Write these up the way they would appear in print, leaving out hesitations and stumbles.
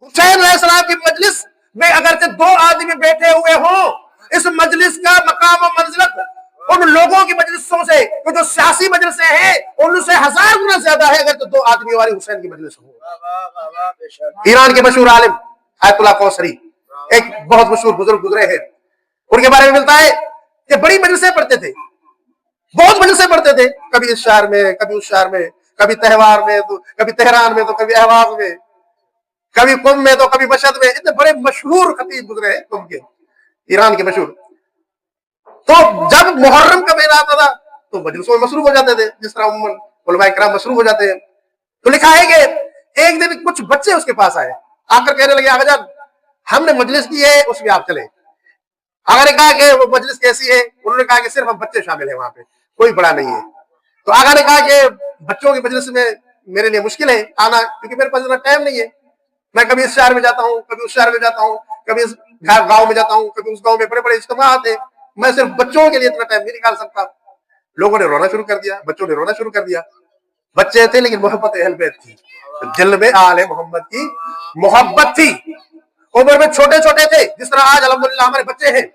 حسین علیہ السلام کی مجلس میں اگرچہ 2 آدمی بیٹھے ہوئے ہوں، اس مجلس کا مقام و منزلت ان لوگوں کی مجلسوں سے جو سیاسی مجلسیں ہیں ان سے 1000 گنا زیادہ ہے اگر تو 2 آدمی والی حسین کی مجلس ہو۔ ایران کے مشہور عالم آیت اللہ کوثری ایک بہت مشہور بزرگ گزرے ہیں، ان کے بارے میں ملتا ہے کہ بڑی مجلسیں پڑھتے تھے، بہت مجلسیں پڑھتے تھے، کبھی اس شہر میں، کبھی اس شہر میں، کبھی تہوار میں تو کبھی تہران میں تو کبھی اہواز میں، کبھی قم میں تو کبھی مشہد میں، اتنے بڑے مشہور خطیب گزرے ہیں قم کے، ایران کے مشہور۔ تو جب محرم کا مہینہ آتا تھا تو مجلسوں میں مصروف ہو جاتے تھے، جس طرح عموماً علماء کرام مصروف ہو جاتے ہیں۔ تو لکھا ہے کہ ایک دن کچھ بچے اس کے پاس آئے، آ کر کہنے لگے آقا جان ہم نے مجلس کی ہے اس میں آپ چلیں۔ آقا نے کہا کہ وہ مجلس کیسی ہے؟ انہوں نے کہا کہ صرف ہم بچے شامل ہیں وہاں پہ، کوئی بڑا نہیں ہے۔ تو آقا نے کہا کہ بچوں کی مجلس میں میرے لیے مشکل ہے آنا، کیونکہ میرے پاس اتنا ٹائم نہیں ہے، میں کبھی اس شہر میں جاتا ہوں، کبھی اس شہر میں جاتا ہوں، کبھی اس گاؤں میں جاتا ہوں، کبھی اس گاؤں میں بڑے بڑے اجتماعات ہیں، میں صرف بچوں کے لیے اتنا ٹائم نہیں نکال سکتا۔ لوگوں نے رونا شروع کر دیا، بچوں نے رونا شروع کر دیا۔ بچے تھے لیکن محبت اہل بیت تھی، دل میں آل محمد کی محبت تھی، عمر میں چھوٹے چھوٹے تھے، جس طرح آج الحمدللہ ہمارے بچے ہیں،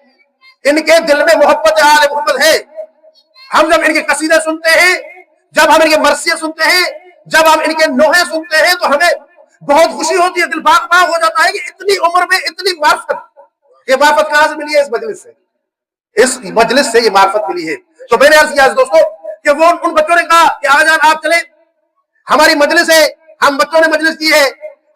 ان کے دل میں محبت آل محمد ہے۔ ہم جب ان کے قصیدے سنتے ہیں، جب ہم ان کے مرثیے سنتے ہیں، جب ہم ان کے نوحے سنتے ہیں تو ہمیں بہت خوشی ہوتی ہے، دل باغ باغ ہو جاتا ہے کہ اتنی عمر میں اتنی معرفت، یہ معرفت کہاں سے ملی ہے؟ اس مجلس سے، اس مجلس سے یہ معرفت ملی ہے۔ تو میں نے عرض کیا دوستو کہ وہ ان بچوں نے کہا کہ آقا جان آپ چلیں، ہماری مجلس ہے، ہم بچوں نے مجلس کی ہے،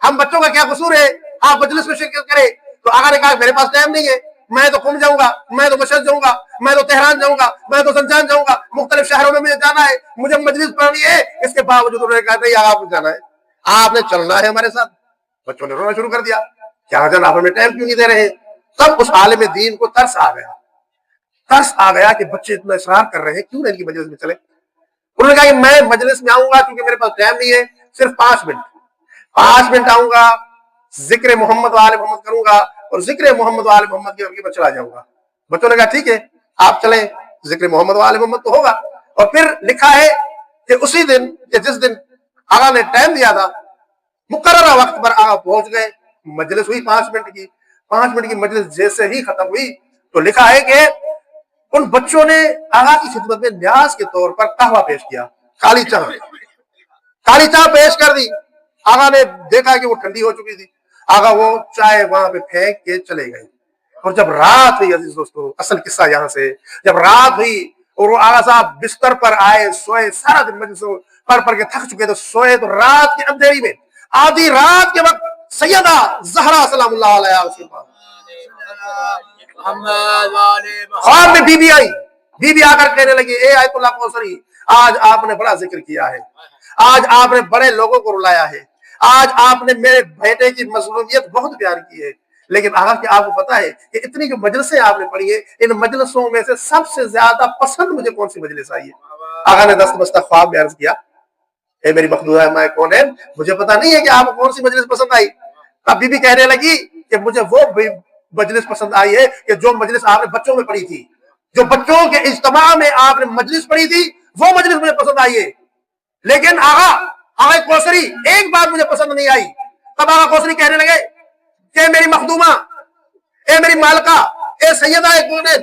ہم بچوں کا کیا قصور ہے، آپ مجلس میں شرکت کریں۔ تو آقا نے کہا میرے پاس ٹائم نہیں ہے، میں تو قم جاؤں گا، میں تو مشہد جاؤں گا، میں تو تہران جاؤں گا، میں تو زنجان جاؤں گا، مختلف شہروں میں مجھے جانا ہے، مجھے مجلس پڑھنی ہے۔ اس کے باوجود انہوں نے کہا نہیں آپ کو جانا ہے، آپ نے چلنا ہے ہمارے ساتھ۔ بچوں نے رونا شروع کر دیا کہ آقا جان آپ ہمیں ٹائم کیوں نہیں دے رہے؟ تب اس عالم دین کو ترس آ گیا کہ بچے اتنا اصرار کر رہے ہیں، کیوں نہ ان کی مجلس میں چلے۔ انہوں نے کہا کہ میں مجلس میں آؤں گا کیونکہ میرے پاس ٹائم نہیں ہے، صرف 5 منٹ آؤں گا، ذکر محمد و آل محمد کروں گا اور ذکر محمد و آل محمد کے پر چلا جاؤں گا۔ بچوں نے کہا ٹھیک ہے آپ چلیں، ذکر محمد و آل محمد تو ہوگا۔ اور پھر لکھا ہے کہ اسی دن کہ جس دن آقا نے ٹائم دیا تھا، مقررہ وقت پر آقا پہنچ گئے، مجلس ہوئی 5 منٹ کی۔ 5 منٹ کی مجلس جیسے ہی ختم ہوئی تو لکھا ہے کہ ان بچوں نے آقا کی خدمت میں نیاز کے طور پر قہوہ پیش کیا، کالی چائے پیش کر دی۔ آقا نے دیکھا کہ وہ ٹھنڈی ہو چکی تھی، آقا وہ چائے وہاں پہ پھینک کے چلے گئے۔ اور جب رات ہوئی عزیز دوستو، اصل قصہ یہاں سے، جب رات ہوئی اور وہ آقا صاحب بستر پر آئے، سوئے، سارا دن مجلس پڑھ کے تھک چکے تو سوئے، تو رات کے اندھیری میں آدھی رات کے وقت سیدہ زہرا سلام اللہ علیہا اس کے پاس خواب میں بی بی آئی، بی بی آ کر کہنے لگی اے آیت اللہ کوثری آج آپ نے بڑا ذکر کیا ہے، آج آپ نے بڑے لوگوں کو رلایا ہے، آج آپ نے میرے بیٹے کی مظلومیت بہت بیان کی ہے، لیکن آقا کہ آپ کو پتا ہے کہ اتنی جو مجلسیں آپ نے پڑھی ہیں، ان مجلسوں میں سے سب سے زیادہ پسند مجھے کون سی مجلس آئی ہے؟ آقا نے دست بستہ خواب میں عرض کیا اے میری مخدومہ مائے کون ہے، مجھے پتا نہیں ہے کہ آپ کو کون سی مجلس پسند آئی۔ اب بی بی کہنے لگی کہ مجھے وہ مجلس پسند آئی ہے کہ جو مجلس آپ نے بچوں میں پڑھی تھی، جو بچوں کے اجتماع میں آپ نے مجلس پڑھی تھی، وہ مجلس مجھے پسند آئی ہے۔ لیکن آقا کوثری ایک بات مجھے پسند نہیں آئی۔ تب آقا کوثری کہنے لگے کہ میری مخدومہ، اے میری مالکہ، اے سیدہ کونین،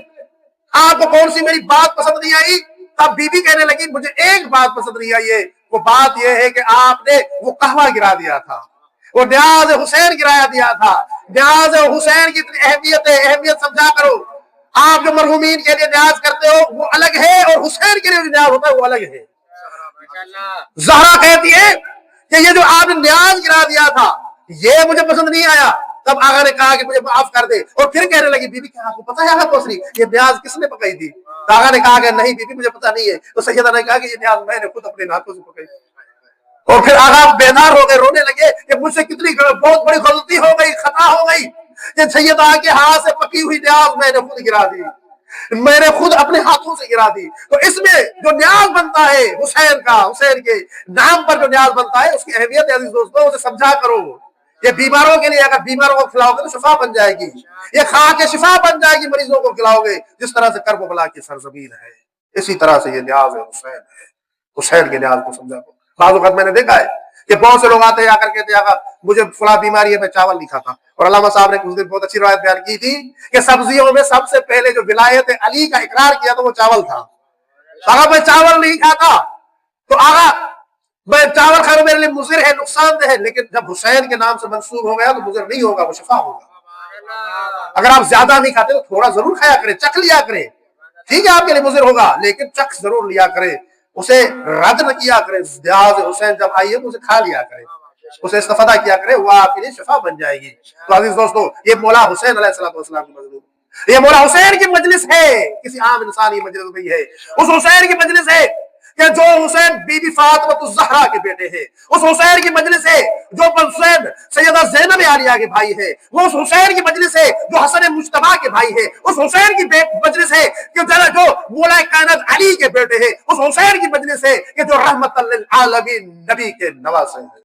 آپ کو کون سی میری بات پسند نہیں آئی؟ تب بی بی کہنے لگی مجھے ایک بات پسند نہیں آئی ہے، وہ بات یہ ہے کہ آپ نے وہ قہوہ گرا دیا تھا، وہ نیاز حسین گرایا دیا تھا۔ نیاز حسین کی اتنی اہمیت ہے، اہمیت سمجھا کرو۔ آپ جو مرحومین کے لیے نیاز کرتے ہو وہ الگ ہے، اور حسین کے لیے جو نیاز ہوتا ہے وہ الگ ہے۔ زہرا کہتی ہے کہ یہ جو آپ نے نیاز گرا دیا تھا یہ مجھے پسند نہیں آیا۔ تب آقا نے کہا کہ مجھے معاف کر دے، اور پھر کہنے لگی بی بی کیا آپ کو پتا ہے آقا کوثری یہ نیاز کس نے پکائی تھی؟ تو آقا نے کہا کہ نہیں بی بی مجھے پتا نہیں ہے۔ تو سیدہ نے کہا کہ یہ نیاز میں نے خود اپنے ہاتھوں سے پکائی۔ اور پھر آقا بیدار ہو گئے، رونے لگے کہ مجھ سے کتنی بہت بڑی غلطی ہو گئی، خطا ہو گئی کہ سیدہ کے ہاتھ سے پکی ہوئی نیاز میں نے خود گرا دی، میں نے خود اپنے ہاتھوں سے گرا دی۔ تو اس میں جو نیاز بنتا ہے حسین کا، حسین کے نام پر جو نیاز بنتا ہے اس کی اہمیت ہے عزیز دوستوں، اسے سمجھا کرو۔ یہ بیماروں کے لیے اگر بیماروں کو کھلاؤ گے تو شفا بن جائے گی، یہ کھا کے شفا بن جائے گی مریضوں کو کھلاؤ گے، جس طرح سے کرب و بلا کی سرزمین ہے اسی طرح سے یہ نیاز ہے حسین ہے۔ حسین کے نیاز کو سمجھا کرو۔ بعض اوقات میں نے دیکھا ہے کہ بہت سے لوگ آتے آ کر کہتے آقا مجھے فلاں بیماری ہے میں چاول نہیں کھاتا. اور علامہ صاحب نے اس دن بہت اچھی روایت بیان کی تھی کہ سبزیوں میں سب سے پہلے جو ولایت علی کا اقرار کیا تھا وہ چاول تھا. آقا میں چاول نہیں کھاتا تو آقا میں چاول کھانا میرے لیے مضر ہے, نقصان دہ ہے, لیکن جب حسین کے نام سے منسوب ہو گیا تو مضر نہیں ہوگا, وہ شفا ہوگا. اگر آپ زیادہ نہیں کھاتے تو تھوڑا ضرور کھایا کریں, چکھ لیا کریں, ٹھیک ہے آپ کے لیے مضر ہوگا لیکن چکھ ضرور لیا کریں, اسے رد نہ کیا کریں. جہاز حسین جب آئیے تو اسے کھا لیا کریں, اسے استفادہ کیا کریں, وہ آپ کے لیے شفا بن جائے گی. تو عزیز دوستو یہ مولا حسین علیہ السلام کی مجلس, یہ مولا حسین کی مجلس ہے, کسی عام انسان کی مجلس نہیں ہے. اس حسین کی مجلس ہے کہ جو حسین بی بی فاطمہ الزہرا کے بیٹے ہیں. اس حسین کی مجلس ہے جو حسین سیدہ زینب عالیہ کے بھائی ہے. وہ اس حسین کی مجلس ہے جو حسن مجتبیٰ کے بھائی ہے. اس حسین کی مجلس ہے کہ جو مولا کائنات علی کے بیٹے ہیں. اس حسین کی مجلس ہے کہ جو رحمت للعالمین نبی کے نواسے ہیں.